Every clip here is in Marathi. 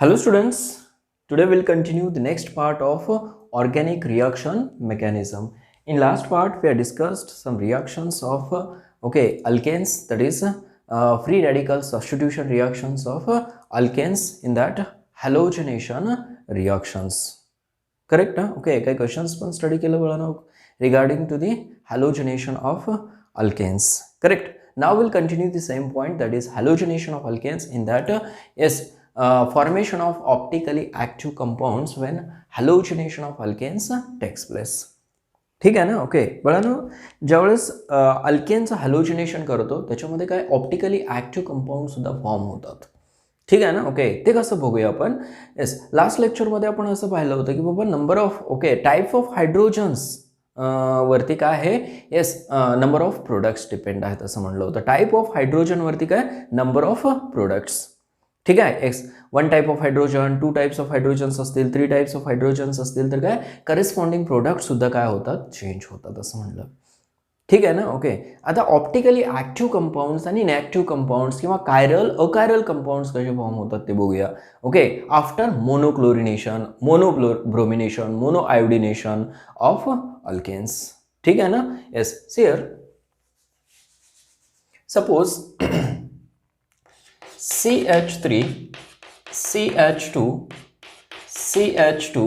Hello students, today we'll continue the next part of organic reaction mechanism. In last part we have discussed some reactions of alkanes, that is free radical substitution reactions of alkanes in that halogenation reactions. Correct? Okay, काही questions पण study केलं बघा regarding to the halogenation of alkanes. Correct? Now we'll continue the same point, that is halogenation of alkanes in that formation of optically active compounds when halogenation of alkanes takes place. ठीक आहे ना. ओके बघा ज्यावेळेस अल्केनचं हॅलोजिनेशन करतो त्याच्यामध्ये काय ऑप्टिकली ॲक्टिव्ह कंपाऊंड सुद्धा फॉर्म होतात. ठीक आहे ना. ओके ते कसं बघूया आपण. येस, लास्ट लेक्चरमध्ये आपण असं पाहिलं होतं की बाबा number of type of hydrogens वरती काय आहे. Yes, number of products depend आहेत असं म्हणलं होतं. टाईप ऑफ हायड्रोजन वरती काय नंबर ऑफ प्रोडक्ट्स. ठीक आहे. X 1 type of hydrogen, 2 types of hydrogens असतील, 3 टाईप्स ऑफ हायड्रोजन्स असतील तर काय करेस्पॉन्डिंग प्रोडक्ट सुद्धा काय होतात चेंज होतात असं म्हणलं. ठीक आहे ना. ओके आता ऑप्टिकली ॲक्टिव्ह कंपाऊंड्स आणि इनॅक्टिव्ह कंपाऊंड्स किंवा अकायरल कंपाऊंड्स कसे फॉर्म होतात ते बघूया. Okay after monochlorination, monobromination, monoiodination of alkanes. ठीक आहे ना. Yes, here suppose CH3, CH2, CH2,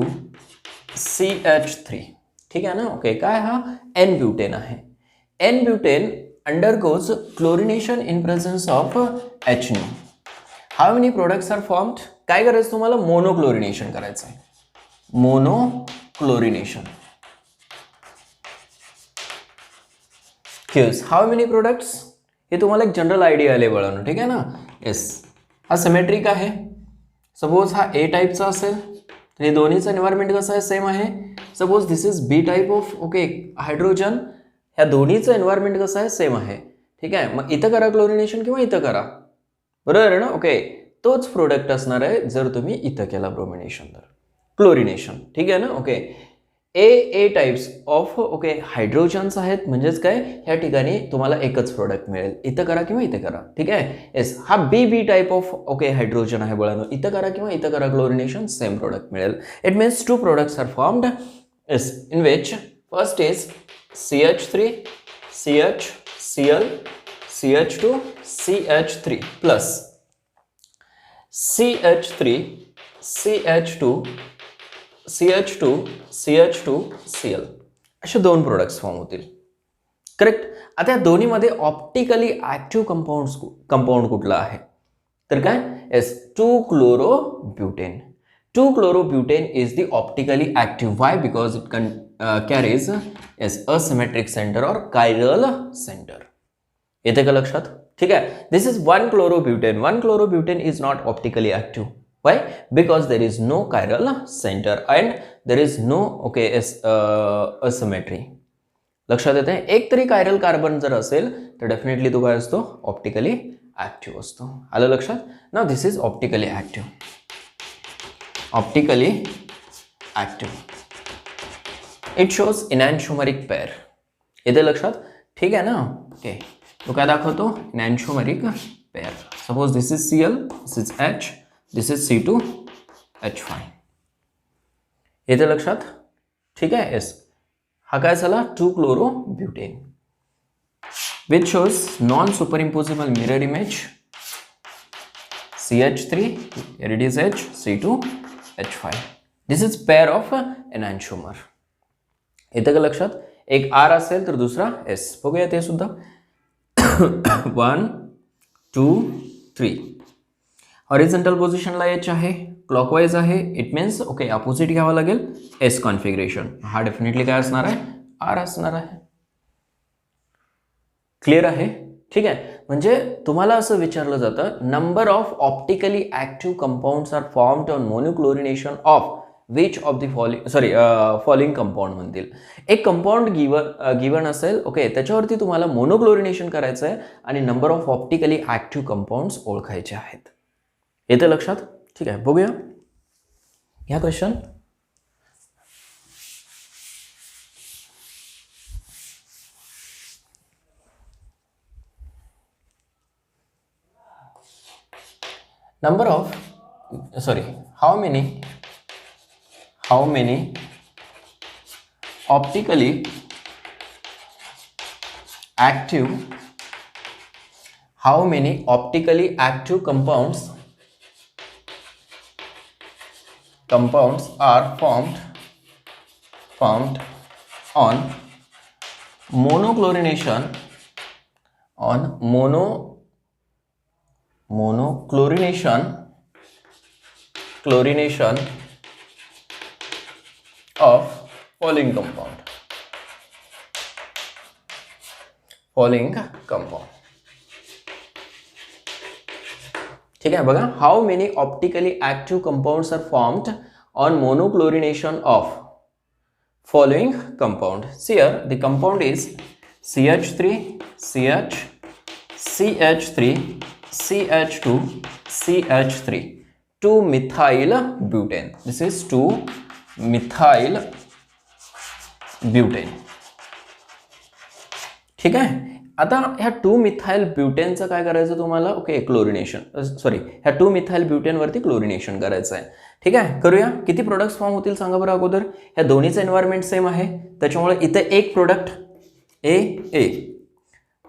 CH3. ठीक आहे ना. ओके काय हा N ब्यूटेन आहे. N butane undergoes chlorination in presence of HNO. How many products are formed? काय करायचं तुम्हाला मोनोक्लोरिनेशन करायचं आहे. मोनोक्लोरिनेशन. How many products? हे तुम्हाला एक जनरल आयडिया आले बळानो. ठीक आहे ना. येस, हा सिमेट्रिक आहे. सपोज हा ए टाईपचा असेल तर हे दोन्हीचं एन्व्हायरमेंट कसं आहे सेम आहे. Suppose this is B type of hydrogen, ह्या दोन्हीचं एन्व्हायरमेंट कसं आहे सेम आहे. ठीक आहे. मग इथं करा क्लोरिनेशन किंवा इथं करा, बरोबर आहे ना. ओके तोच प्रोडक्ट असणार आहे जर तुम्ही इथं केला ब्रोमिनेशन तर क्लोरिनेशन. ठीक आहे ना. Okay A types of hydrogens आहेत म्हणजेच काय ह्या ठिकाणी तुम्हाला एकच प्रोडक्ट मिळेल. इथं करा किंवा इथं करा. ठीक आहे. येस, हा बी टाइप ऑफ हायड्रोजन आहे बळानो. इथं करा किंवा इथं करा क्लोरिनेशन सेम प्रोडक्ट मिळेल. It means 2 products are formed is in which first is CH3 CH Cl CH2 CH3 plus CH3 CH2 CH2 CH2 Cl असे 2 प्रोडक्ट्स फॉर्म होतील. करेक्ट. आता या दोन्हीमध्ये ऑप्टिकली ॲक्टिव्ह कंपाऊंड कुठला आहे तर काय S 2-chlorobutane. 2-chlorobutane is the optically active. Why? Because it carries asymmetric center or chiral center. येते का लक्षात. ठीक आहे. This is 1-chlorobutane. 1-chlorobutane is not optically active. Why? Because there is no chiral center and there is no asymmetry. लक्षात येते. एक तरी कायरल कार्बन जर असेल तर डेफिनेटली तो काय असतो ऑप्टिकली ऍक्टिव्ह असतो. आलं लक्षात. Now this is optically active. Optically active. It shows enantiomeric pair. येते लक्षात. ठीक आहे ना. ओके तो काय दाखवतो enantiomeric pair. Suppose this is Cl, this is H, this is C2H5. येते लक्षात. ठीक आहे. येस, हा काय झाला 2-chlorobutane which shows non-superimposable mirror image CH3, here it is H, C2H5. This is pair of enantiomer. येते का लक्षात. एक R असेल तर दुसरा S. बघूया ते सुद्धा. 1 2 3 हॉरिझॉन्टल पोझिशनला H आहे, क्लॉकवाईज आहे. इट मीन्स अपोजिट घ्यावं लागेल S कॉन्फिगरेशन. हा डेफिनेटली काय असणार आहे R असणार आहे. क्लिअर आहे. ठीक आहे. म्हणजे तुम्हाला असं विचारलं जातं number of optically active compounds are formed on monochlorination of which of the following compound म्हणतील. एक कंपाऊंड गिवन असेल त्याच्यावरती तुम्हाला मोनोक्लोरिनेशन करायचं आहे आणि number of optically active compounds ओळखायचे आहेत. येते लक्षात. ठीक आहे. बघूया ह्या question. number of sorry, how many optically active compounds are formed on monochlorination of following compound. ठीक है बघा, how many optically active compounds are formed on monochlorination of following compound. Here the compound is CH3 CH CH3 CH2 CH3 2-methyl butane. This is 2-methyl butane. ठीक आहे. आता ह्या 2-मिथाइल ब्युटेनचं काय करायचं तुम्हाला, ओके क्लोरिनेशन, सॉरी ह्या 2-मिथाइल ब्युटेन वरती क्लोरिनेशन करायचं आहे. ठीक आहे, करूया. किती प्रोडक्ट्स फॉर्म होतील सांगा बरं अगोदर. ह्या दोन्हीचं एन्व्हायरमेंट सेम आहे, त्याच्यामुळे इथे एक product A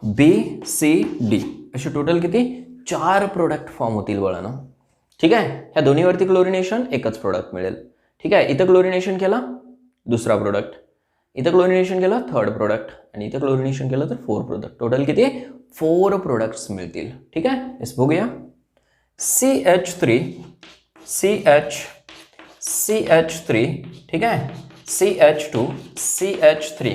B C D असे टोटल किती 4 प्रोडक्ट फॉर्म होतील बळानं. ठीक आहे, ह्या दोन्हीवरती क्लोरिनेशन एकच प्रोडक्ट मिळेल. ठीक आहे, इथं क्लोरिनेशन केला दुसरा प्रोडक्ट, इथं क्लोरिनेशन केलं थर्ड प्रोडक्ट आणि इथं क्लोरिनेशन केलं तर 4 प्रोडक्ट. टोटल किती 4 प्रोडक्ट्स मिळतील. ठीक आहे, येस बघूया. CH3 CH3 ठीक आहे, CH2 CH3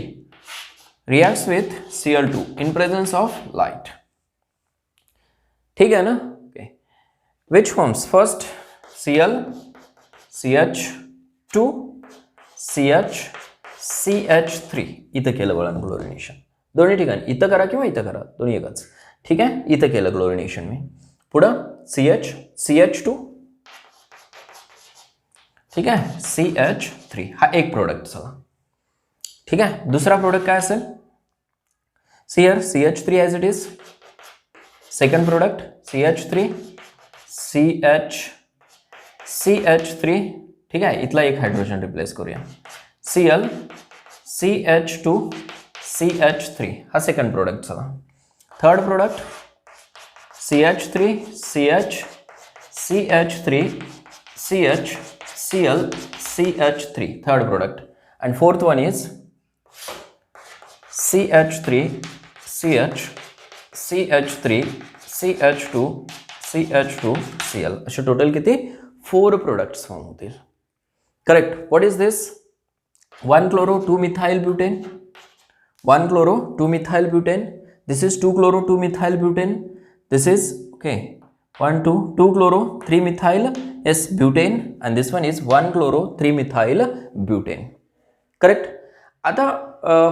reacts with Cl2 in presence of light. ठीक है ना. okay. Which forms first Cl CH2 CH CH3 इथं केलं बळा क्लोरिनेशन. दोन्ही ठिकाणी इथं करा किंवा इथं करा, दोन्ही एकच. ठीक आहे, इथं केलं क्लोरिनेशन मी. पुढं CH2 ठीक आहे, CH3 हा एक प्रोडक्ट चला. ठीक आहे, दुसरा प्रोडक्ट काय असेल. Here CH3 as it is. Second product CH3 CH3 ठीक आहे, इथला एक हायड्रोजन रिप्लेस करूया. Cl CH2 CH3 हा सेकंड प्रोडक्ट चला. Third product CH3 CH CH3 CH Cl CH3 third product, and fourth one is CH3 CH CH3 CH2 CH2 Cl असे टोटल किती 4 प्रोडक्ट्स फॉर्म होतील. Correct. What is this. 1-chloro 2-methyl butane, 1-chloro 2-methyl butane. This is 2-chloro 2-methyl butane. This is okay 2-chloro 3-methyl butane, and this one is 1-chloro 3-methyl butane. Correct. आता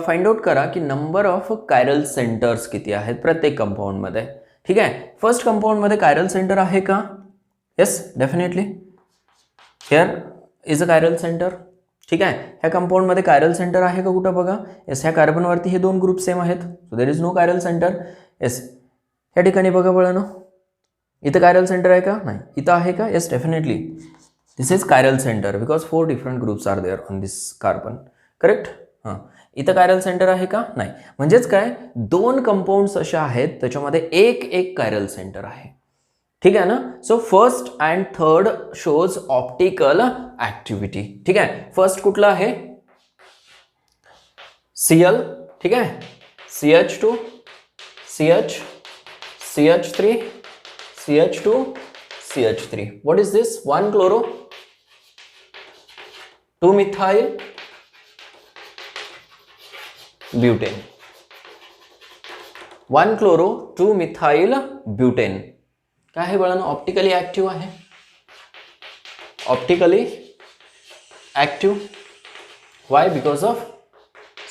फाइंड आउट करा की नंबर ऑफ कायरल सेंटर्स किती आहेत प्रत्येक कंपाऊंड मध्ये. ठीक आहे, फर्स्ट कंपाऊंड मध्ये कायरल सेंटर आहे का. Yes definitely, here is a chiral centre. ठीक आहे, ह्या कंपाऊंड मध्ये कायरल सेंटर आहे का कुठं बघा. येस, ह्या कार्बन वरती हे 2 ग्रुप सेम आहेत, so there is no chiral centre. Yes, ह्या ठिकाणी बघा बळानो, इथं कायरल सेंटर आहे का नाही, इथं आहे का. Yes definitely, this is chiral centre because 4 different groups are there on this carbon. Correct. हां, इथं कायरल सेंटर आहे का नाही, म्हणजेच काय 2 कंपाऊंड्स अशा आहेत त्याच्यामध्ये एक कायरल सेंटर आहे. ठीक आहे ना. So first and third shows optical activity. ठीक आहे, फर्स्ट कुठला आहे Cl. ठीक आहे, CH2 CH CH3 CH2 CH3. What is this. 1-chloro 2-methyl butane. 1-chloro 2-methyl butane काय आहे बळानो, ऑप्टिकली ऍक्टिव्ह आहे. Optically active. Y. Because of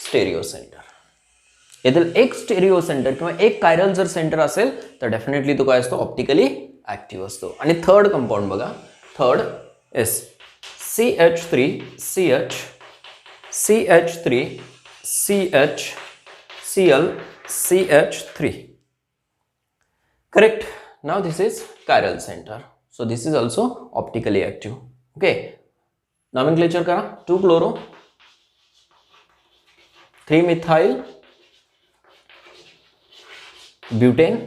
stereo centre. यातील एक स्टेरिओ सेंटर किंवा एक कायरल जर सेंटर असेल तर डेफिनेटली तो काय असतो ऑप्टिकली ऍक्टिव्ह असतो. आणि थर्ड कंपाऊंड बघा, third S CH3 CH CH3 CH Cl CH3. Correct. Now this is chiral center. So this is also optically active. Okay, nomenclature करा. 2 chloro 3 methyl butane,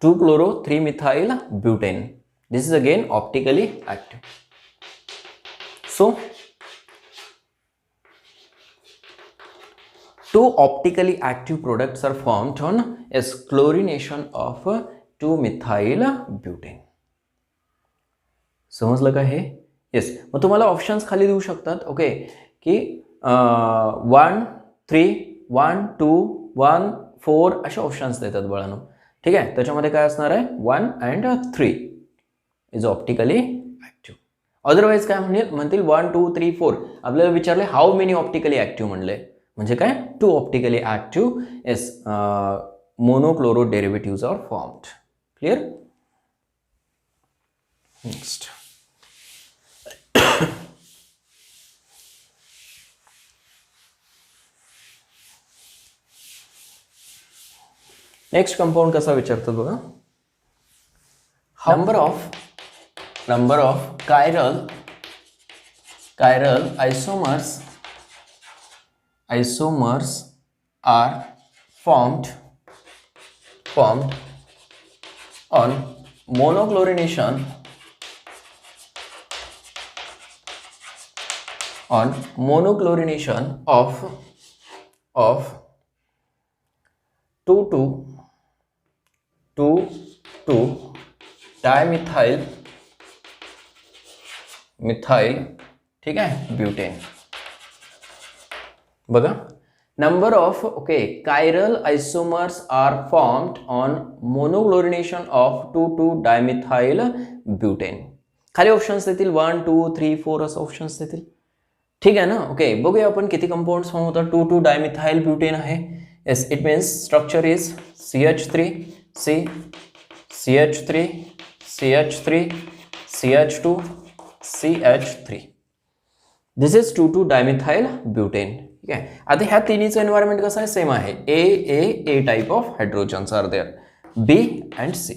2 chloro 3 methyl butane. This is again optically active. So two optically active products are formed on as chlorination of 2-methyl butane. समजलं का हे? येस. मग तुम्हाला ऑप्शन्स खाली देऊ शकतात. ओके, की 1 3 1 2 1 4 असे ऑप्शन्स देतात बाळांनो. ठीक आहे, त्याच्यामध्ये काय असणार आहे 1 and 3 is optically active. Otherwise काय म्हणतील 1 2 3 4. आपल्याला विचारले हाऊ मेनी ऑप्टिकली ऍक्टिव्ह म्हणले, म्हणजे काय 2 optically active yes monochloro derivatives are formed. Clear? Next next compound कसा विचारतात बघा. Number of chiral isomers are formed on monochlorination of 2,2 dimethyl ठीक आहे ब्युटेन. बघा, number of chiral isomers are formed on monochlorination of 2,2 dimethyl butane. खाली ऑप्शन्स देतील 1 2 3 4 असं ऑप्शन्स देतील. ठीक आहे ना. ओके, बघूया आपण किती कंपाऊंड्स फॉर्म होतात. 2,2 डायमिथाइल ब्युटेन आहे. Yes, it means structure is CH3 C CH3 CH3 CH2 CH3. This is 2,2 dimethyl butane. ठीक आहे. आता ह्या तिन्हीचं एन्व्हायरमेंट कसं आहे, सेम आहे. A type of hydrogens are there, B and C.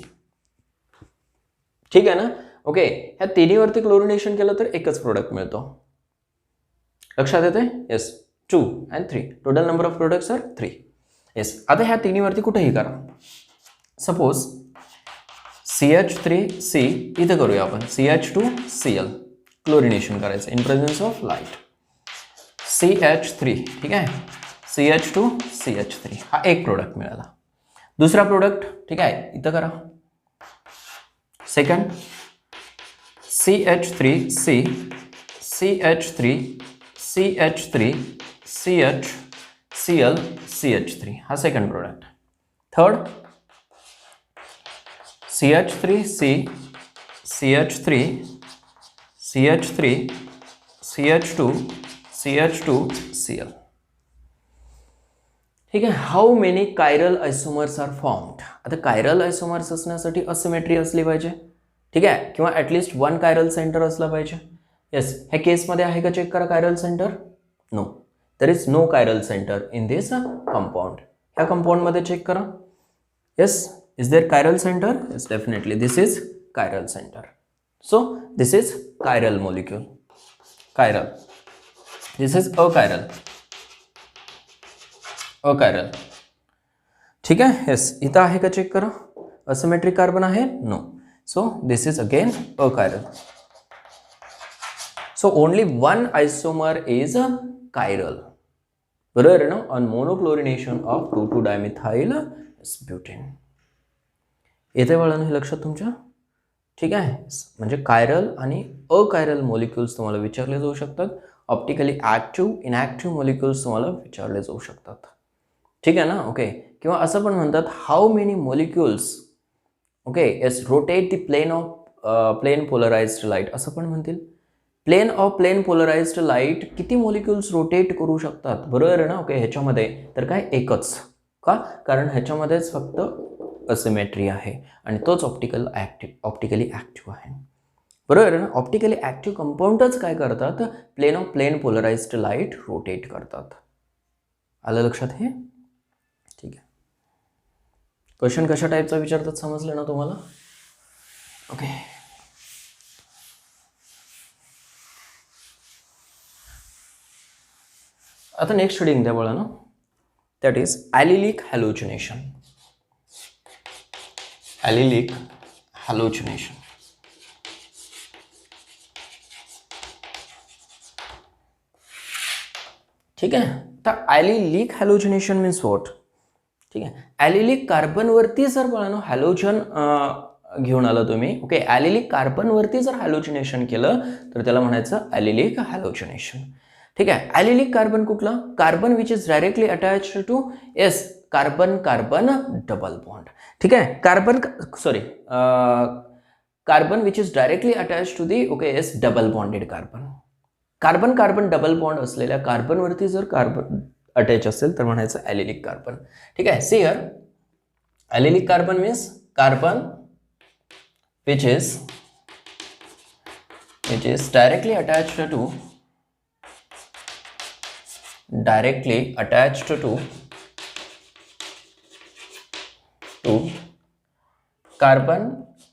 ठीक आहे ना. ओके, ह्या तिन्हीवरती क्लोरिनेशन केलं तर एकच प्रोडक्ट मिळतो. लक्षात येते? Yes, 2 and 3. Total number of products are 3. Yes, आता ह्या तिन्हीवरती कुठेही करा. सपोज CH3C इथं करूया आपण. CH2Cl क्लोरिनेशन करायचं in presence of light. CH3 ठीक आहे, CH2CH3 हा एक प्रोडक्ट मिळाला. दुसरा प्रोडक्ट ठीक आहे इथं करा. Second CH3C CH3 CH3 CHCl CH3 हा second product. Third CH3C CH3 CH3 CH2 CH2Cl. ठीक आहे. How many chiral isomers are formed. आता कायरल आयसोमर्स असण्यासाठी असिमेट्री असली पाहिजे. ठीक आहे, किंवा ॲटलिस्ट 1 कायरल सेंटर असला पाहिजे. येस, ह्या केसमध्ये आहे का चेक करा chiral centre. No, there is no chiral centre in this compound. ह्या कंपाउंडमध्ये चेक करा. Yes, is there chiral centre? Yes, definitely this is chiral centre. So this is chiral molecule. Chiral, this is achiral. ठीक आहे. येस, इथं आहे का चेक करा. असिमेट्रिक कार्बन आहे? No. So this is again achiral. So only one isomer is chiral. बरोबर ना. On monochlorination of 2,2 dimethyl butane. येते बाळांनो हे लक्षात तुमच्या. ठीक आहे. म्हणजे कायरल आणि अकायरल मॉलिक्युल्स तुम्हाला विचारले जाऊ शकतात. ऑप्टिकली ऍक्टिव्ह इनॅक्टिव्ह मॉलिक्युल्स तुम्हाला विचारले जाऊ शकतात. ठीक आहे ना. ओके, किंवा असं पण म्हणतात how many molecules yes rotate the plane polarised light असं पण म्हणतील. प्लेन पोलराइज्ड लाईट किती मॉलिक्युल्स रोटेट करू शकतात. बरोबर आहे ना. ओके, ह्याच्यामध्ये तर काय एकच. का? कारण ह्याच्यामध्येच फक्त असिमेट्री आहे आणि तोच ऑप्टिकली ऍक्टिव्ह आहे. बरोबर आहे ना. ऑप्टिकली ऍक्टिव्ह कंपाऊंडच काय करतात, प्लेन पोलराइज्ड लाईट रोटेट करतात. आलं लक्षात हे? ठीक आहे. क्वेश्चन कशा टाईपचा विचारतात समजलं ना तुम्हाला. ओके. आता नेक्स्ट रिडिंग द्या बाळांनो. That is allylic halogenation. Allylic halogenation. ठीक आहे. तर ॲलिलिक हॅलोजिनेशन मीन्स व्हॉट. ठीक आहे. ॲलिलिक कार्बनवरती जर बाळांनो हॅलोजन घेऊन आलं तुम्ही, ओके, ॲलिलिक कार्बनवरती जर हॅलोजिनेशन केलं तर त्याला म्हणायचं ॲलिलिक हॅलोजिनेशन. ठीक आहे. ॲलिलिक कार्बन कुठलं? Carbon which is directly attached to as carbon carbon double bond. ठीक आहे. Carbon which is directly attached to the okay as double bonded carbon. Carbon carbon double bond असलेल्या कार्बनवरती जर कार्बन अटॅच असेल तर म्हणायचं ॲलिलिक कार्बन. ठीक आहे. See here, allylic carbon means carbon which is directly attached to carbon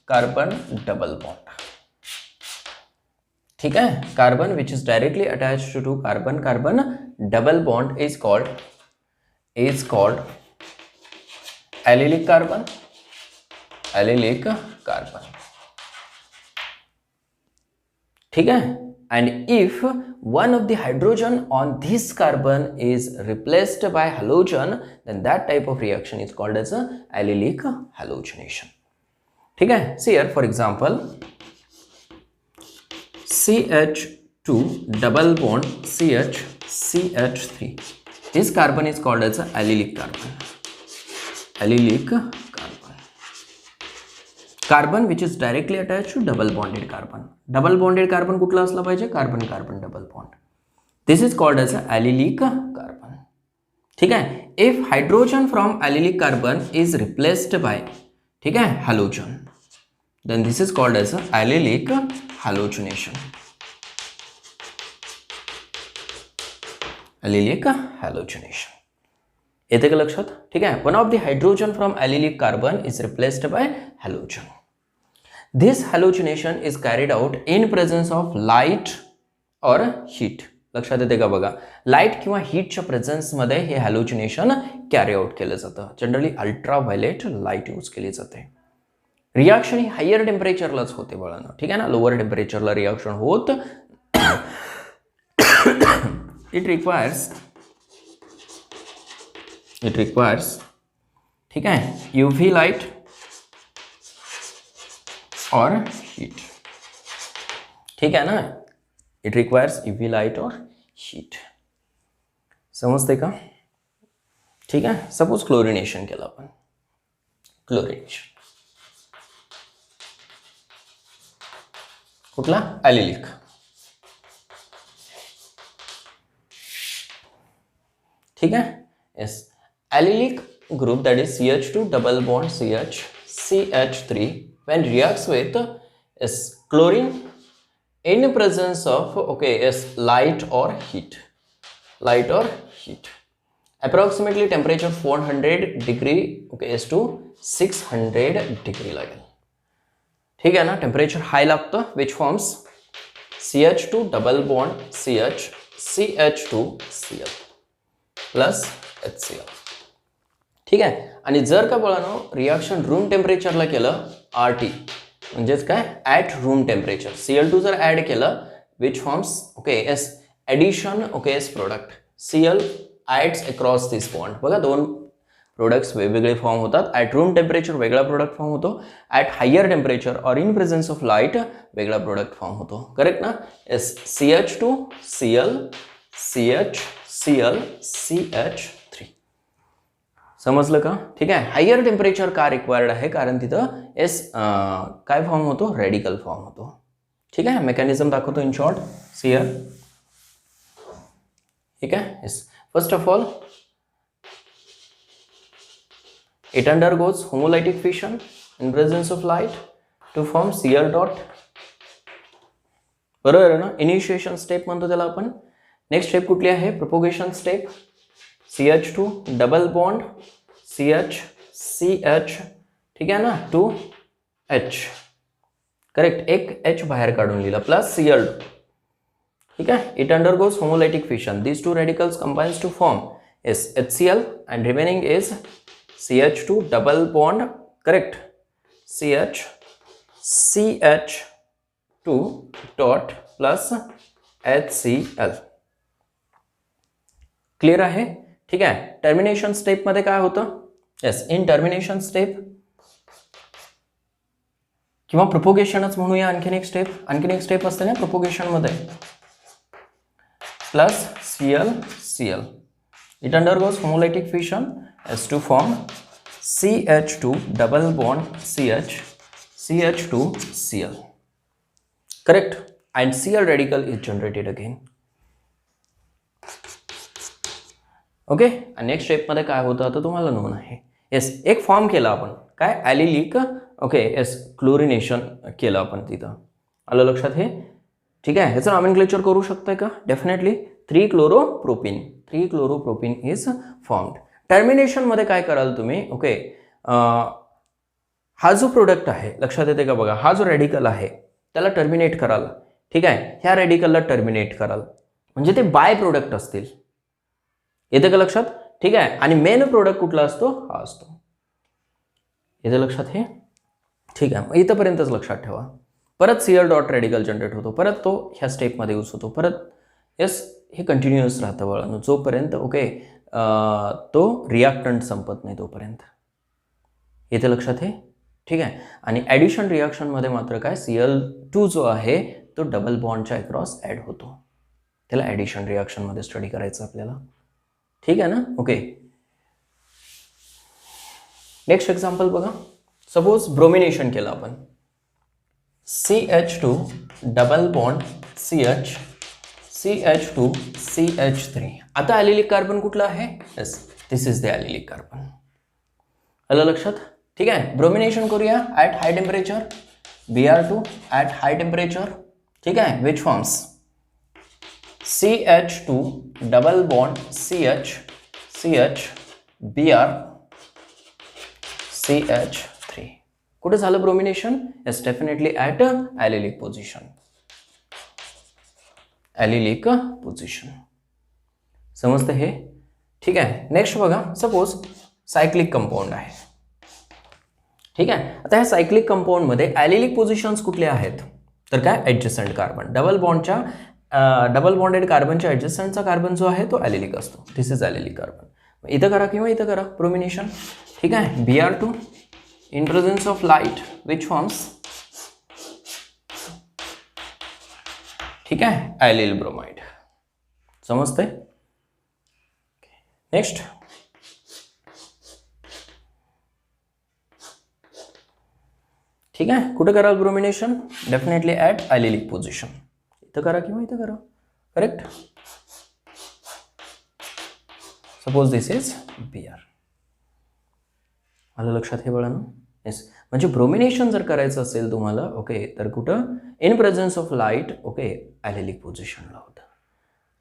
carbon double bond. ठीक है. Carbon which is directly attached to carbon carbon double bond is called allylic carbon. Allylic carbon. ठीक है. And if one of the hydrogen on this carbon is replaced by halogen, then that type of reaction is called as a allylic halogenation. ठीक है. See here, for example, CH2 double bond CH3. This carbon is called as a allylic carbon. Allylic carbon. Carbon which is directly attached to double bonded carbon. Double bonded carbon कुठला असला पाहिजे? Carbon carbon double bond. This is called as allylic carbon. ठीक आहे. If hydrogen from allylic carbon is replaced by, ठीक आहे, halogen, then this is called as allylic halogenation. Allylic halogenation. येते का लक्षात? ठीक आहे. One of the hydrogen from allylic carbon is replaced by halogen. This hallucination is carried out in presence of light or heat. लक्षात येते का बघा? लाईट किंवा हीटच्या प्रेझेन्समध्ये हे हॅलोजिनेशन कॅरी आउट केलं जातं. जनरली अल्ट्राव्हायलेट लाईट यूज केली जाते. रिॲक्शन ही हायर टेम्परेचरलाच होते बाळांनो. ठीक आहे ना. लोअर टेम्परेचरला रिॲक्शन होत इट रिक्वायर्स ठीक आहे UV लाईट और हीट. ठीक है ना. इट रिक्वायर्स UV लाइट और हीट. समजते का? ठीक है. सपोज क्लोरिनेशन केलं आपण. क्लोरिनेशन कुठला? ॲलिलिक. ठीक है. Yes. Allylic group that is CH2 double bond CH3 when reacts with chlorine in presence of light or heat. Approximately temperature 400 degree is to 600 degree लागेल. ठीक है ना. टेम्परेचर हाई लागतं which forms CH2 double bond CH2Cl plus HCl. ठीक आहे. आणि जर का बाळांनो रिॲक्शन रूम टेम्परेचरला केलं RT म्हणजेच काय ॲट रूम टेम्परेचर Cl2 जर ॲड केलं which forms addition product Cl ads across this bond. बघा दोन प्रोडक्ट्स वेगवेगळे फॉर्म होतात. ॲट रूम टेम्परेचर वेगळा प्रोडक्ट फॉर्म होतो. ॲट हायर टेम्परेचर और इन प्रेझेन्स ऑफ लाईट वेगळा प्रोडक्ट फॉर्म होतो. करेक्ट ना. CH2 Cl CH3. समजलं का? ठीक आहे. हायर टेम्परेचर का रिक्वायर्ड आहे? कारण तिथं काय फॉर्म होतो? रेडिकल फॉर्म होतो. ठीक आहे. मेकॅनिझम दाखवतो इन शॉर्ट. हियर. ठीक आहे. Yes. First of all it undergoes homolytic fission in presence of light to form Cl dot. बरोबर आहे ना. इनिशिएशन स्टेप म्हणतो त्याला आपण. नेक्स्ट स्टेप कुठली आहे? Propagation step. CH2 double bond CH ठीक है ना टू H. करेक्ट, एक H बाहेर काढून लिहिला प्लस Cl2. ठीक आहे, it undergoes homolytic fission. These two radicals combines to form HCl and remaining is CH2 double bond, correct, CH2 dot plus HCl. Clear आहे. ठीक आहे, टर्मिनेशन स्टेप मध्ये काय होतं, येस, इन टर्मिनेशन स्टेप किंवा प्रोपोगेशनच म्हणूया, आणखीन एक स्टेप असते ना प्रोपोगेशन मध्ये, plus Cl. It undergoes homolytic fission as to form CH2 double bond CH2Cl. Correct? And Cl radical is generated again. Okay, next step मध्ये काय होतं आता तुम्हाला नोन आहे. येस, एक फॉर्म केला आपण, काय, ॲलिलिक. ओके, येस, क्लोरिनेशन केलं आपण तिथं. आलं लक्षात हे. ठीक आहे, ह्याचं नॉमेनक्लेचर करू शकताय का? Definitely 3-chloroproene is formed. Termination मध्ये काय कराल तुम्ही, ओके, हा जो प्रोडक्ट आहे, लक्षात येते का बघा, हा जो रेडिकल आहे त्याला टर्मिनेट कराल. ठीक आहे, ह्या रेडिकलला टर्मिनेट कराल, म्हणजे ते बाय प्रोडक्ट असतील. येते का लक्षात? ठीक आहे, आणि मेन प्रोडक्ट कुठला असतो, हा असतो. येते लक्षात हे. ठीक आहे, मग इथंपर्यंतच लक्षात ठेवा. परत Cl डॉट रेडिकल जनरेट होतो, परत तो ह्या स्टेपमध्ये यूज होतो, परत येस, हे कंटिन्युअस राहतं बाळांनो जोपर्यंत, ओके, तो रिॲक्टंट संपत नाही तोपर्यंत. येते लक्षात हे. ठीक आहे, आणि ॲडिशन रिॲक्शनमध्ये मात्र काय, Cl2 जो आहे तो डबल बॉन्डच्या अक्रॉस ॲड होतो. त्याला ॲडिशन रिॲक्शनमध्ये स्टडी करायचं आपल्याला. ठीक आहे ना. ओके, नेक्स्ट एक्झाम्पल बघा. सपोज ब्रोमिनेशन केलं आपण, CH2 double bond CH2 CH3. आता ॲलिलिक कार्बन कुठला आहे, yes, this is the allylic carbon. आलं लक्षात? ठीक आहे, ब्रोमिनेशन करूया at high temperature, Br2 at high temperature. ठीक आहे, which forms CH2 double bond CH Br CH3. कुठे झालं bromination, yes, definitely at allylic position. समजतं हे. ठीक आहे, नेक्स्ट बघा. सपोज सायक्लिक कंपाऊंड आहे. ठीक आहे, आता ह्या सायक्लिक कंपाऊंडमध्ये ॲलिलिक पोझिशन्स कुठले आहेत, तर काय, ॲडजस्टंट कार्बन. डबल बॉन्डेड कार्बनच्या ॲडजस्टंटचा कार्बन जो आहे तो ॲलिलिक असतो. This is allylic carbon. इथं करा किंवा इथं करा ब्रोमिनेशन. ठीक आहे, Br2 in presence of light which forms, ठीक आहे, ॲलिल ब्रोमाइड. समजतंय? नेक्स्ट, ठीक आहे, कुठे कराल bromination, definitely at allylic position. इथं करा किंवा इथं करा. Correct. Suppose this is Br. आलं लक्षात हे बाळांनो. येस, म्हणजे ब्रोमिनेशन जर करायचं असेल तुम्हाला, ओके, तर कुठं, in presence of light, okay, allylic पोझिशनला होतं.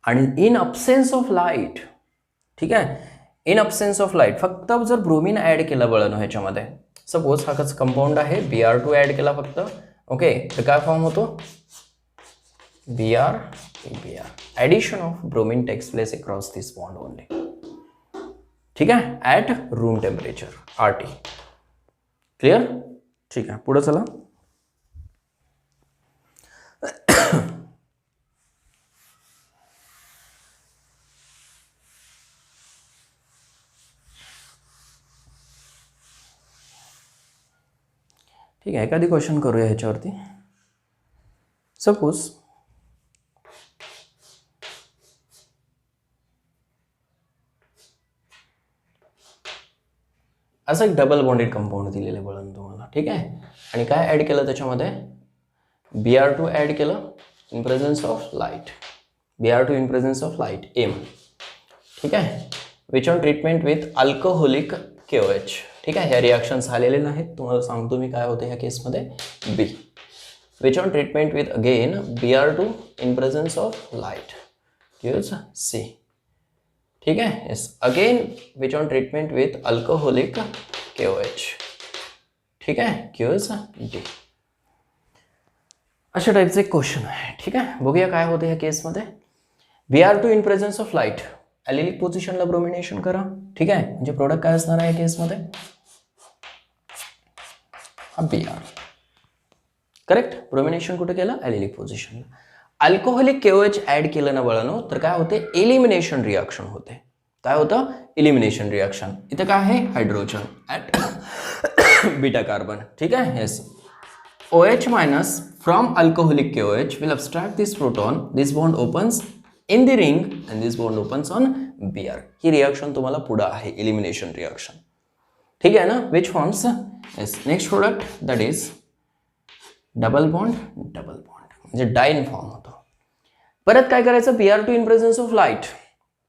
आणि इन अब्सेन्स ऑफ लाईट, ठीक आहे, इन अब्सेन्स ऑफ लाईट फक्त जर ब्रोमिन ॲड केलं बाळांनो ह्याच्यामध्ये, सपोज हा कसं कंपाऊंड आहे, Br2 ॲड केला फक्त, ओके, तर काय फॉर्म होतो, Br. Addition of bromine takes place across this bond only. ठीक आहे, at room temperature RT. Clear? ठीक आहे, पुढे चला. ठीक आहे, एखादी क्वेश्चन करूया ह्याच्यावरती. सपोज असं एक डबल बॉन्डेड कंपाऊंड दिलेलं आहे बळण तुम्हाला. ठीक आहे, आणि काय ॲड केलं त्याच्यामध्ये, Br2 ॲड केलं in presence of light, Br2 in presence of light M. ठीक आहे, which on treatment with alcoholic KOH. ठीक आहे, ह्या रिॲक्शन झालेले नाहीत, तुम्हाला सांगतो मी काय होतं ह्या केसमध्ये, B. Which on treatment with again Br2 in presence of light gives C. ठीक आहे, yes, again which on treatment with alcoholic KOH. ठीक आहे, गिव्स D. अशा टाईपचं एक क्वेश्चन आहे. ठीक आहे, बघूया काय होतं ह्या केसमध्ये. Br2 in presence of light, allylic पोझिशनला ब्रोमिनेशन करा. ठीक आहे, म्हणजे प्रोडक्ट काय असणार आहे केसमध्ये, हा Br. करेक्ट, ब्रोमिनेशन कुठे केलं, ॲलिलिक पोझिशनला. अल्कोहोलिक KOH ऍड केलं ना बाळांनो, तर काय होते, एलिमिनेशन रिॲक्शन होते. काय होतं, एलिमिनेशन रिॲक्शन. इथं काय आहे, हायड्रोजन ॲट बीटा कार्बन. ठीक आहे, yes. OH minus from alcoholic KOH will abstract this proton. This bond opens in the ring and this bond opens on Br. He reaction तुम्हाला पुढे आहे, एलिमिनेशन रिॲक्शन. ठीक आहे ना, which forms yes next product that is double bond म्हणजे डायन फॉर्म होतो. परत काय करायचं, Br2 in presence of light.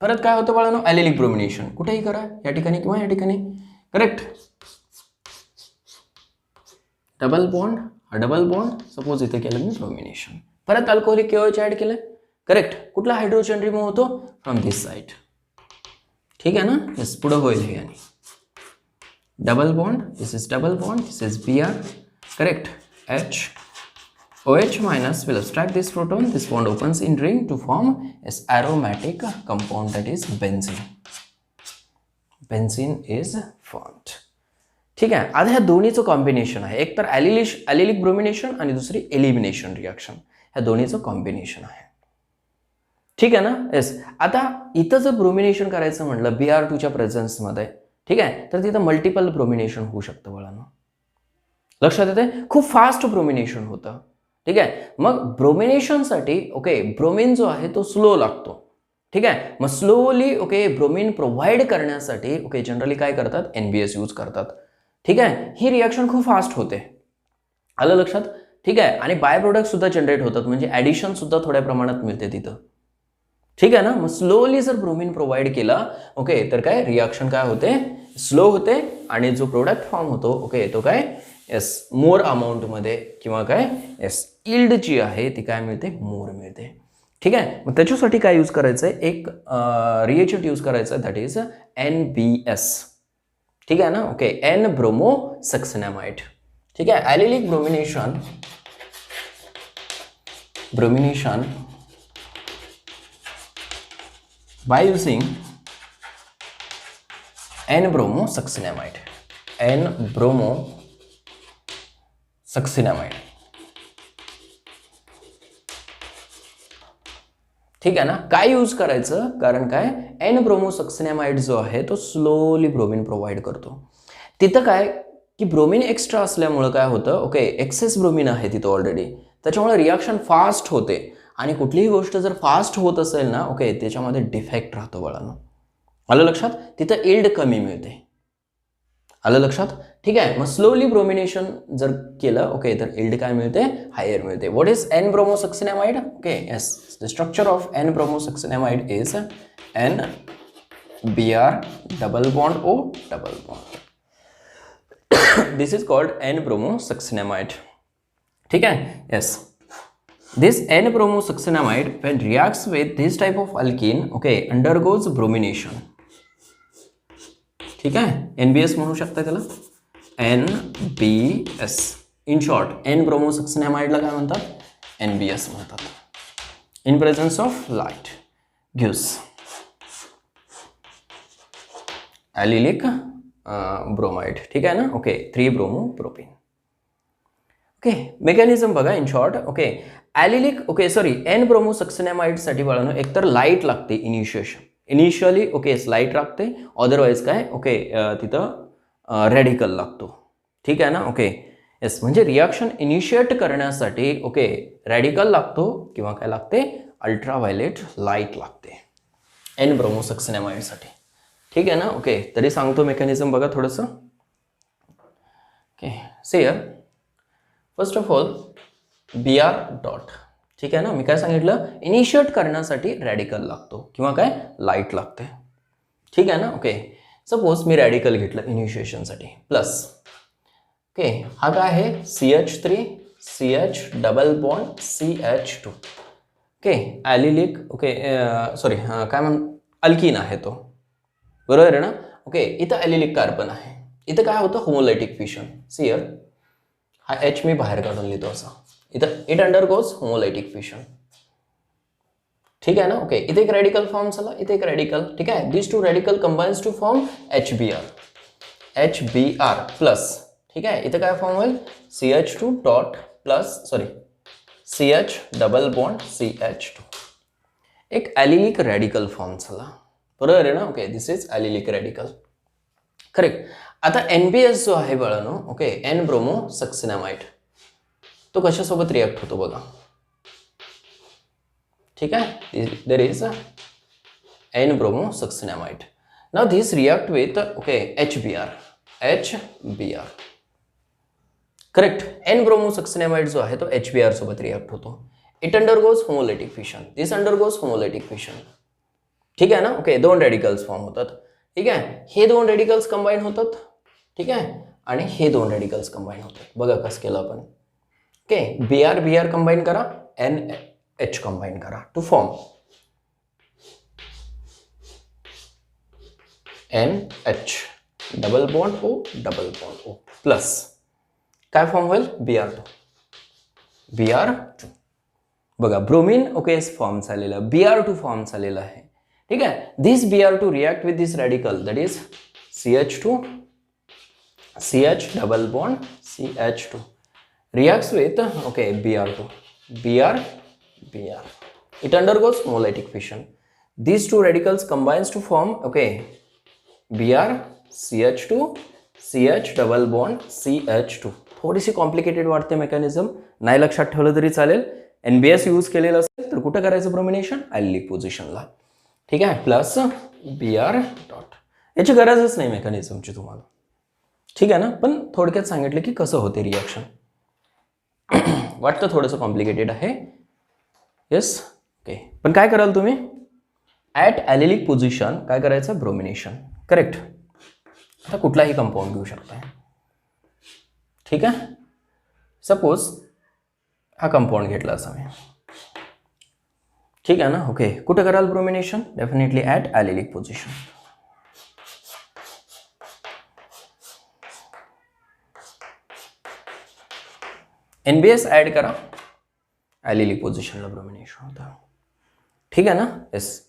परत काय होतं बाळांनो, ॲलिलिक ब्रोमिनेशन. कुठेही करा, या ठिकाणी किंवा या ठिकाणी. करेक्ट, डबल बॉन्ड, हा डबल बॉन्ड, सपोज इथे केलं मी ब्रोमिनेशन. परत अल्कोहोलिक KOH ऍड केलं. करेक्ट, कुठला हायड्रोजन रिमूव्ह होतो, फ्रॉम दिस साइड. ठीक आहे ना, येस, पुढे होईल हे. आणि double bond, this is double bond, this is Br. Correct, H OH minus will abstract this proton. This bond opens in ring to form this aromatic compound that is benzene. Benzene is formed. ठीक आहे, आता ह्या दोन्हीचं कॉम्बिनेशन आहे. एक तर ॲलिलिक ब्रोमिनेशन आणि दुसरी एलिमिनेशन रिॲक्शन. ह्या दोन्हीचं कॉम्बिनेशन आहे. ठीक आहे ना, येस. आता इथं जर ब्रोमिनेशन करायचं म्हटलं Br2च्या प्रेझेन्समध्ये, ठीक आहे, तर तिथं मल्टिपल ब्रोमिनेशन होऊ शकतं बाळांनो. लक्षात येते, खूप फास्ट ब्रोमिनेशन होतं. ठीक आहे, मग ब्रोमिनेशनसाठी ओके ब्रोमिन जो आहे तो स्लो लागतो. ठीक आहे, मग स्लोली ओके ब्रोमिन प्रोव्हाइड करण्यासाठी ओके जनरली काय करतात, NBS यूज करतात. ठीक आहे, ही रिॲक्शन खूप फास्ट होते. आलं लक्षात. ठीक आहे, आणि बाय प्रोडक्ट सुद्धा जनरेट होतात, म्हणजे ॲडिशन सुद्धा थोड्या प्रमाणात मिळते तिथं. ठीक आहे ना, मग स्लोली जर ब्रोमिन प्रोव्हाइड केला ओके तर काय रिॲक्शन काय होते, स्लो होते. आणि जो प्रोडक्ट फॉर्म होतो ओके तो काय, येस, मोर अमाऊंटमध्ये किंवा काय, येस, इल्ड जी आहे ती काय मिळते, मोर मिळते. ठीक आहे, मग त्याच्यासाठी काय यूज करायचं आहे, एक रिएजंट यूज करायचं आहे, दॅट इज NBS. ठीक आहे ना, ओके, N ब्रोमो सक्सिनामाइड. ठीक आहे, ॲलिलिक bromination by using N-bromo succinamide. N-bromo succinamide. ठीक आहे ना, काय यूज करायचं, कारण काय, N-bromo succinamide जो आहे तो स्लोली ब्रोमिन प्रोव्हाइड करतो. तिथं काय की ब्रोमिन एक्स्ट्रा असल्यामुळे काय होतं, ओके एक्सेस ब्रोमिन आहे तिथं ऑलरेडी, त्याच्यामुळे रिॲक्शन फास्ट होते. आणि कुठलीही गोष्ट जर फास्ट होत असेल ना ओके त्याच्यामध्ये डिफेक्ट राहतो बाळांनो. आलं लक्षात, तिथं इल्ड कमी मिळते. आलं लक्षात. ठीक आहे, मग स्लोली ब्रोमिनेशन जर केलं ओके तर इल्ड काय मिळते, हायर मिळते. What is N-bromo succinamide? Okay yes, the structure of N-bromo succinamide is NBr double bond O double bond. This is called N-bromo succinamide. ठीक आहे, yes. This N-bromo succinamide when reacts with this type of alkene okay undergoes bromination. ठीक आहे, NBS म्हणू शकता त्याला, NBS. In short N-bromo succinamide ला काय म्हणतात, NBS म्हणतात. In presence of light gives allylic bromide. ठीक आहे ना, ओके 3-bromopropene. ओके, मेकॅनिझम बघा in short. Okay, allylic okay sorry N-bromo succinamide साठी बाळांनो एकतर लाईट लागते इनिशियली ओके लाईट लागते, अदरवाईज काय ओके तिथं रॅडिकल लागतो. ठीक आहे ना, ओके येस, म्हणजे रिॲक्शन इनिशिएट करण्यासाठी ओके रॅडिकल लागतो किंवा काय लागते, अल्ट्राव्हायलेट लाईट लागते N-bromo succinamide साठी. ठीक आहे ना, ओके तरी सांगतो मेकॅनिझम बघा थोडंसं. Okay say here first of all Br dot. ठीक आहे ना, मी काय सांगितलं, इनिशिएट करण्यासाठी रॅडिकल लागतो किंवा काय लाईट लागते. ठीक आहे ना, ओके सपोज मी रॅडिकल घेतलं इनिशिएशनसाठी प्लस ओके हा काय आहे CH3 CH double bond CH2. Okay allylic okay sorry काय अल्कीन आहे तो, बरोबर आहे ना. ओके इथं ॲलिलिक कार्बन आहे, इथं काय होतं होमोलायटिक फिशन. सियर हा H मी बाहेर काढून लिहितो असा. इथं इट अंडरगोज होमोलायटिक फिशन. ठीक आहे ना. ओके, इथे एक रॅडिकल फॉर्म झाला, इथे एक रॅडिकल. ठीक आहे, this two radical combines to form HBr plus. ठीक आहे, इथे काय फॉर्म होईल CH2 dot plus CH double bond CH2. एक ॲलिलिक रॅडिकल फॉर्म झाला, बरोबर आहे ना. Okay, this is allylic radical. Correct. आता NBS जो आहे बाळांनो, ओके, एन ब्रोमो सक्सिनामाइड, तो कशासोबत रिॲक्ट होतो बघा. ठीक आहे, there is N bromo succinimide. Now this react with okay HBr. Correct. N bromo succinimide जो आहे तो HBr सोबत रिॲक्ट होतो. It undergoes homolytic fission. This undergoes homolytic fission. ठीक आहे ना. ओके, दोन रॅडिकल्स फॉर्म होतात. ठीक आहे, हे दोन रॅडिकल्स कंबाईन होतात. ठीक आहे, आणि हे दोन रॅडिकल्स कंबाईन होतात. बघा कसं केलं आपण. ओके, BR कंबाईन करा, NH कंबाईन करा to form NH double bond O plus काय फॉर्म होईल Br2. बघा, ब्रोमीन ओके फॉर्म झालेलं, Br2 फॉर्म झालेलं आहे. ठीक आहे, दिस Br2 react with this radical that is CH2 CH double bond CH2 reacts with okay Br2 Br. It undergoes homolytic fission. These two radicals combines to form okay Br CH2 CH double bond CH2. थोडीशी कॉम्प्लिकेटेड वाटते मेकॅनिझम, नाही लक्षात ठेवलं तरी चालेल. NBS यूज केलेलं असेल तर कुठं करायचं ब्रोमिनेशन, ॲलिलिक पोझिशनला. ठीक आहे, प्लस Br डॉट. याची गरजच नाही मेकॅनिझमची तुम्हाला. ठीक आहे ना, पण थोडक्यात सांगितलं की कसं होते रिॲक्शन. वाटतं थोडंसं कॉम्प्लिकेटेड आहे. येस. ओके, पण काय कराल तुम्ही ॲट ॲलिलिक पोझिशन काय करायचं, ब्रोमिनेशन. करेक्ट. आता कुठलाही कंपाऊंड घेऊ शकता. ठीक आहे, सपोज हा कंपाऊंड घेतला असा मी. ठीक आहे ना. ओके, कुठं कराल bromination, definitely at allylic position. NBS add करा, ॲलिलिक पोझिशनला ब्रोमिनेशन होतं. ठीक आहे ना. Yes.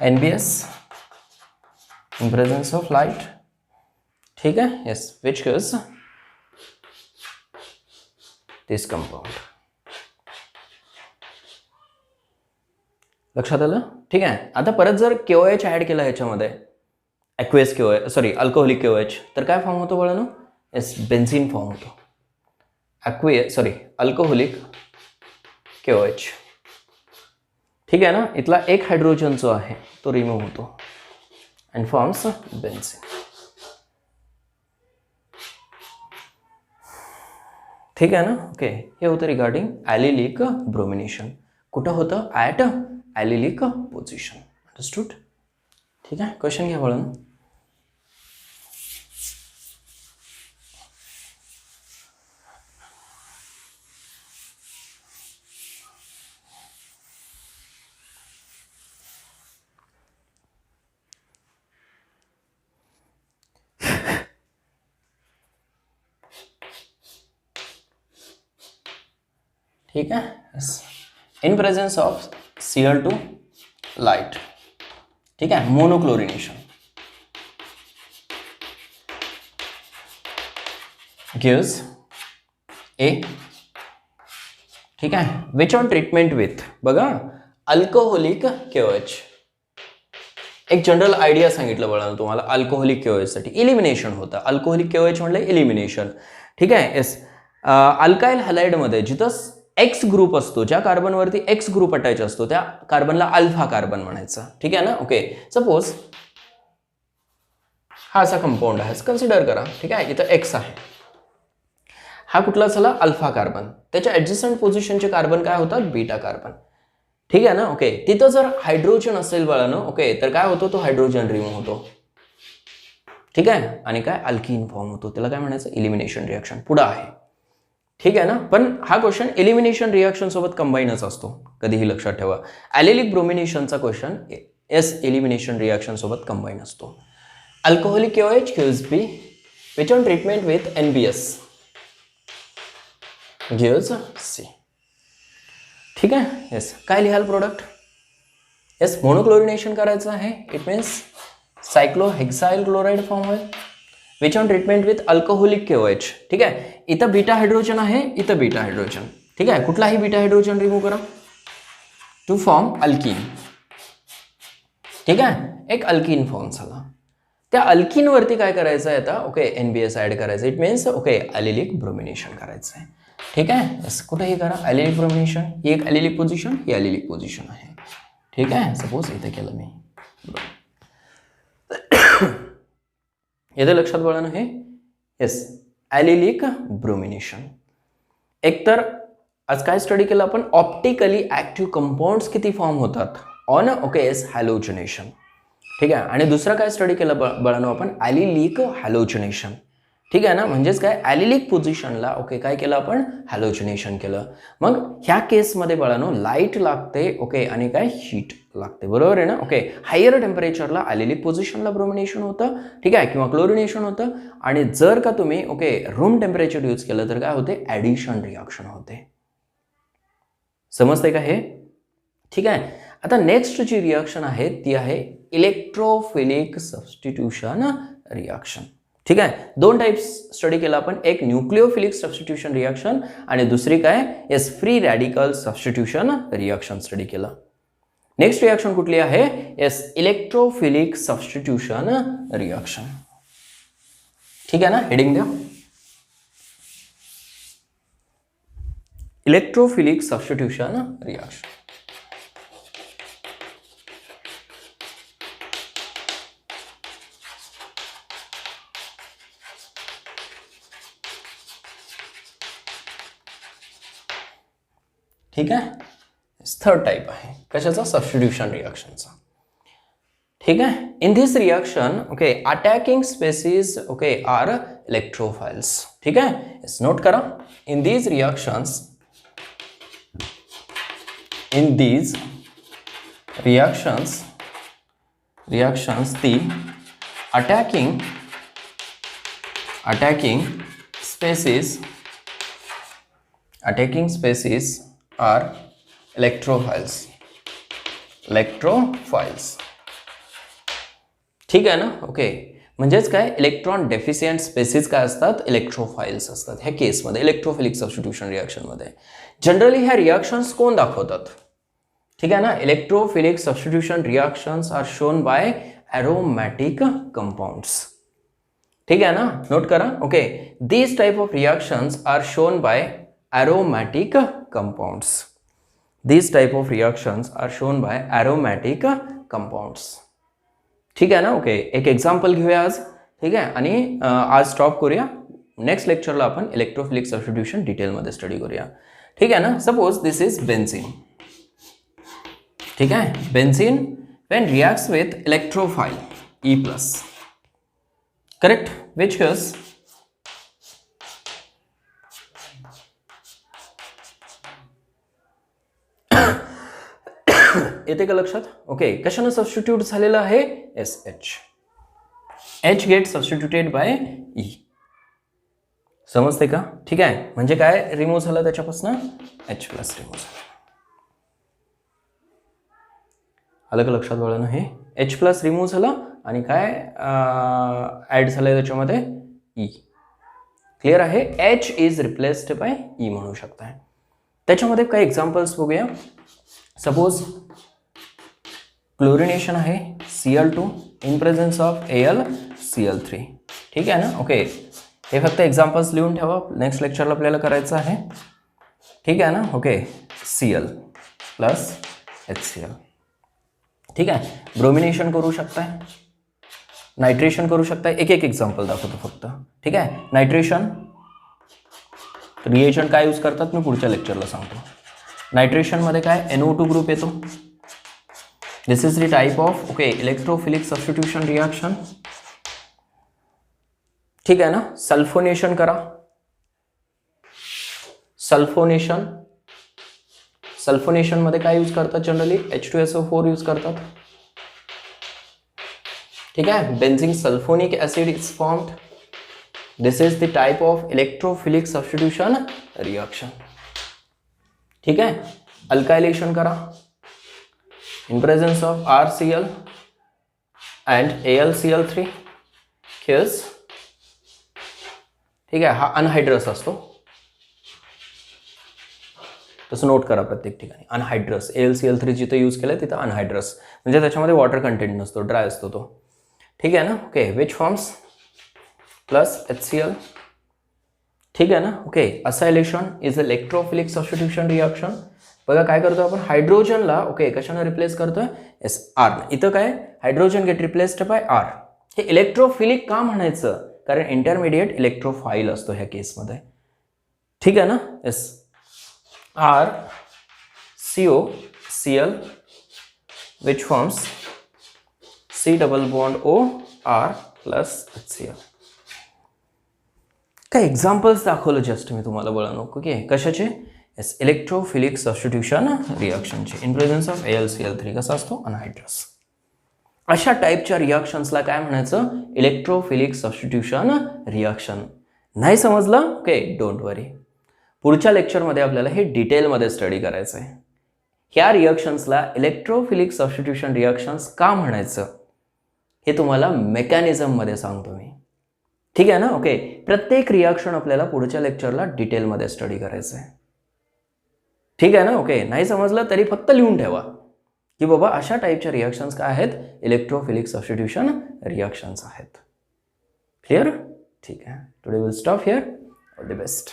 NBS in presence of light. ठीक है. yes, which gives this compound. लक्षात आलं. ठीक आहे, आता परत जर KOH ऍड केला ह्याच्यामध्ये, ॲक्वेस KOH अल्कोहोलिक KOH, तर काय फॉर्म होतो बाळांनो, येस, बेन्झीन फॉर्म होतो. Alcoholic KOH. ठीक आहे ना. इथला एक हायड्रोजन जो आहे तो रिमूव्ह होतो अँड फॉर्म्स बेन्झीन. ठीक आहे ना. ओके, हे होतं रिगार्डिंग ॲलिलिक ब्रोमिनेशन. कुठं होतं, ॲट ॲलिलिक पोझिशन. अंडरस्टूड. ठीक आहे, क्वेश्चन घ्या बाळांनो. ठीक है. In presence of Cl2 light. ठीक है, मोनोक्लोरिनेशन गिव्स A. ठीक है, विच ऑन ट्रीटमेंट विथ, बघा, अल्कोहोलिक KOH. एक जनरल आयडिया सांगितलं बघा तुम्हाला अल्कोहोलिक KOH साठी. इलिमिनेशन होतं. अल्कोहोलिक KOH म्हणलं इलिमिनेशन. ठीक आहे. येस, अल्काइल हॅलाइडमध्ये जिथं X ग्रुप असतो, ज्या कार्बनवरती X ग्रुप अटॅच असतो त्या कार्बनला अल्फा कार्बन म्हणायचं. ठीक आहे ना. ओके, सपोज हा असा कंपाऊंड आहे, कन्सिडर करा. ठीक आहे, इथं X आहे, हा कुठला झाला, अल्फा कार्बन. त्याच्या ऍडजस्टंट पोझिशनचे कार्बन काय होतात, बीटा कार्बन. ठीक आहे ना. ओके, तिथं जर हायड्रोजन असेल बाळांनो, ओके, तर काय होतो, तो हायड्रोजन रिमूव्ह होतो. ठीक आहे, आणि काय अल्कीन फॉर्म होतो. त्याला काय म्हणायचं, इलिमिनेशन रिॲक्शन. पुढं आहे. ठीक आहे ना. पण हा क्वेश्चन एलिमिनेशन रिॲक्शन सोबत कंबाईनच असतो, कधीही लक्षात ठेवा. ॲलिलिक ब्रोमिनेशनचा क्वेश्चन एलिमिनेशन रिॲक्शन सोबत कंबाईन असतो. Alcoholic KOH gives B which on treatment with NBS gives C. ठीक आहे. येस, काय लिहाल प्रोडक्ट? येस, मोनोक्लोरिनेशन करायचं आहे. इट मीन्स सायक्लोहेक्साइल क्लोराइड फॉर्म होईल. Which on treatment with alcoholic KOH. ठीक आहे. इथं बीटा हायड्रोजन आहे, इथं बीटा हायड्रोजन. ठीक आहे. कुठलाही बीटा हायड्रोजन रिमूव्ह करा टू फॉर्म अल्कीन. ठीक आहे. एक अल्कीन फॉर्म झाला. त्या अल्कीन वरती काय करायचं आहे आता? ओके, NBS ऍड करायचं. इट मीन्स ओके ॲलिलिक ब्रोमिनेशन करायचं आहे. ठीक आहे. येस, कुठेही करा ॲलिलिक ब्रोमिनेशन. ही एक ॲलिलिक पोझिशन, ही ॲलिलिक पोझिशन आहे. ठीक आहे. सपोज इथे केलं मी. येथे लक्षात बघा ना हे. Yes, allylic bromination. एकतर आज काय स्टडी केलं आपण? ऑप्टिकली ऍक्टिव्ह कंपाऊंड्स किती फॉर्म होतात ऑन ओके येस हॅलोजिनेशन. ठीक आहे. आणि दुसरं काय स्टडी केलं बाळांनो आपण? ॲलिलिक हॅलोजिनेशन. ठीक आहे ना. म्हणजेच काय? ॲलिलिक पोझिशनला ओके काय केलं आपण? हॅलोजिनेशन केलं. मग ह्या केसमध्ये बाळांनो लाईट लागते ओके आणि काय? हीट लागते. बरोबर आहे ना. ओके, हायर टेम्परेचरला ॲलिलिक पोझिशनला ब्रोमिनेशन होतं. ठीक आहे, किंवा क्लोरिनेशन होतं. आणि जर का तुम्ही ओके रूम टेम्परेचर यूज केलं तर काय होते? ॲडिशन रिॲक्शन होते. समजते का हे? ठीक आहे. आता नेक्स्ट जी रिॲक्शन आहे ती आहे इलेक्ट्रोफिलिक सबस्टिट्यूशन रिॲक्शन. ठीक आहे. दोन टाइप्स स्टडी केला आपण. एक न्यूक्लिओफिलिक सबस्टिट्यूशन रिॲक्शन आणि दुसरी काय? Yes, free radical substitution reaction study केलं. नेक्स्ट रिॲक्शन कुठली आहे? Yes, electrophilic substitution reaction. ठीक आहे ना. हेडिंग द्या. Electrophilic substitution reaction. ठीक आहे. थर्ड टाइप आहे कशाचा? सबस्टिट्यूशन रिॲक्शनचा. ठीक आहे. In this reaction okay attacking species okay are electrophiles. ठीक आहे. इस नोट करा. In these reactions the attacking species are electrophiles. ठीक आहे ना. ओके, म्हणजेच काय? इलेक्ट्रॉन डेफिशियंट स्पेसिस काय असतात? इलेक्ट्रोफाइल्स असतात. ह्या केसमध्ये इलेक्ट्रोफिलिक सबस्टिट्यूशन रिॲक्शनमध्ये जनरली ह्या रिॲक्शन्स कोण दाखवतात? ठीक आहे ना. Electrophilic substitution reactions are shown by aromatic compounds. ठीक आहे ना. नोट करा. Okay, these type of reactions are shown by aromatic compounds. These type of reactions are shown by aromatic compounds. ठीक आहे ना. ओके, एक एक्झाम्पल घेऊया आज. ठीक आहे. आणि आज स्टॉप करूया. नेक्स्ट लेक्चरला आपण इलेक्ट्रोफिलिक सबस्टिट्यूशन डिटेलमध्ये स्टडी करूया. ठीक आहे ना. Suppose this is benzene. ठीक आहे. Benzene when reacts with electrophile E+. Correct? Which is येते का लक्षात? ओके, कशाने सबस्टिट्यूट झालेलं आहे? SH. H get substituted by E. समजते का? ठीक आहे. म्हणजे काय रिमूव्ह झालं त्याच्यापासून? H+ रिमूव्ह झालं. आलं का लक्षात बाळांनो? हे H+ रिमूव्ह झालं आणि काय ऍड झालंय त्याच्यामध्ये? E. क्लिअर आहे? H is replaced bye E म्हणू शकताय. त्याच्यामध्ये काही एक्झाम्पल्स बघूया. सपोज क्लोरिनेशन आहे Cl2 in presence of AlCl3. ठीक आहे ना. ओके, हे फक्त एक्झाम्पल्स लिहून ठेवा. नेक्स्ट लेक्चरला आपल्याला करायचं आहे. ठीक आहे ना. Okay, Cl plus HCl. ठीक आहे. ब्रोमिनेशन करू शकताय, नायट्रेशन करू शकताय. एक एक एक्झाम्पल दाखवतो फक्त. ठीक आहे. नायट्रेशन रिएजंट काय यूज करतात मी पुढच्या लेक्चरला सांगतो. नायट्रेशनमध्ये काय NO2 ग्रुप येतो. This is the type of okay electrophilic substitution reaction. ठीक आहे ना. सल्फोनेशन करा. सल्फोनेशन मध्ये काय यूज करतात जनरली? H2SO4 यूज करतात. ठीक आहे. Benzene sulphonic acid is formed. This is the type of electrophilic substitution reaction. ठीक है. अल्कायलेशन करा in presence of RCl and AlCl3 केस. ठीक आहे. हा अनहायड्रस असतो, तसं नोट करा प्रत्येक ठिकाणी. अनहायड्रस AlCl3 जिथे यूज केलं तिथं अनहायड्रस, म्हणजे त्याच्यामध्ये वॉटर कंटेंट नसतो, ड्राय असतो तो. ठीक आहे ना. Okay. Which forms plus HCl. ठीक आहे ना. Okay. Acylation is electrophilic substitution reaction. बघा काय करतो आपण, हायड्रोजनला ओके कशाने रिप्लेस करतोय, R. इथं काय, hydrogen gate replaced by R. हे इलेक्ट्रोफिलिक का म्हणायचं, कारण इंटरमिडिएट इलेक्ट्रोफाईल असतो ह्या केसमध्ये. ठीक आहे ना. Yes. RCOCl which forms C double bond O R plus HCl. काय एक्झाम्पल्स दाखवलं जस्ट मी तुम्हाला बोलानो. ओके. कशाचे, येस इलेक्ट्रोफिलिक सबस्टिट्यूशन रिएक्शनचे इन प्रेझेन्स ऑफ AlCl3. कसा असतो, अनहायड्रस. अशा टाईपच्या रिएक्शन्सला काय म्हणायचं, इलेक्ट्रोफिलिक सबस्टिट्यूशन रिएक्शन. नाही समजलं, ओके डोंट वरी. पुढच्या लेक्चरमध्ये आपल्याला हे डिटेलमध्ये स्टडी करायचं आहे. ह्या रिएक्शन्सला इलेक्ट्रोफिलिक सबस्टिट्यूशन रिएक्शन्स का म्हणायचं हे तुम्हाला मेकॅनिझममध्ये सांगतो मी. ठीक आहे ना. ओके. प्रत्येक रिएक्शन आपल्याला पुढच्या लेक्चरला डिटेलमध्ये स्टडी करायचं आहे. ठीक आहे ना. ओके. नाही समजलं तरी फक्त लिहून ठेवा की बाबा अशा टाईपच्या रिएक्शन्स काय आहेत, इलेक्ट्रोफिलिक सबस्टिट्यूशन रिएक्शन्स आहेत. क्लिअर. ठीक आहे. Today will stop here. All the best.